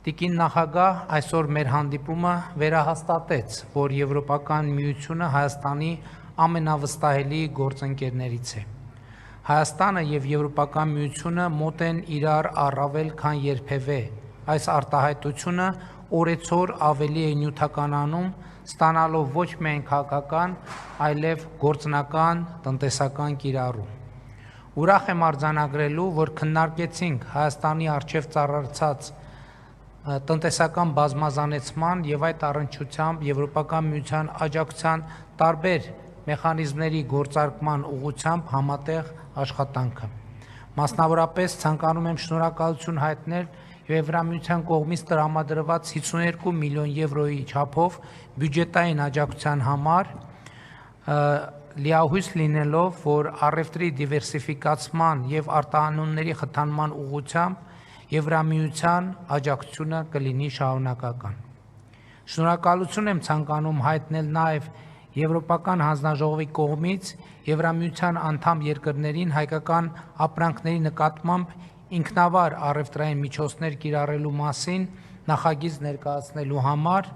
Տիկին նախագահ այսօր մեր հանդիպումը վերահաստատեց, որ Եվրոպական միությունը Հայաստանի ամենավստահելի գործընկերներից է։ Հայաստանը և Եվրոպական միությունը մոտ են իրար առավել քան երբևէ։ Այս արտահայտությունը օրեցօր ավելի է նյութականանում, ստանալով ոչ միայն քաղաքական, այլև գործնական տնտեսական կիրառում։ Ուրախ եմ արձանագրելու, որ քննարկեցինք Հայաստանի առջև ծառացած տնտեսական բազմազանեցման և այդ առնչությամբ Եվրոպական միության աջակցության տարբեր մեխանիզմների գործարկման ուղղությամբ համատեղ աշխատանքը։ Մասնավորապես ցանկանում եմ շնորհակալություն հայտնել Եվրամիության կողմից տրամադրված 52 միլիոն եվրոյի չափով բյուջետային աջակցության համար, լիահույս լինելով, որ առևտրի դիվերսիֆիկացման և արտահանումների խթանման ուղղությամբ Եվրամիության աջակցությունը կլինի շարունակական։ Շնորհակալություն եմ ցանկանում հայտնել նաև Եվրոպական հանձնաժողովի կողմից Եվրամիության անդամ երկրներին հայկական ապրանքների նկատմամբ ինքնավար առևտրային միջոցներ կիրառելու մասին նախագիծ ներկայացնելու համար,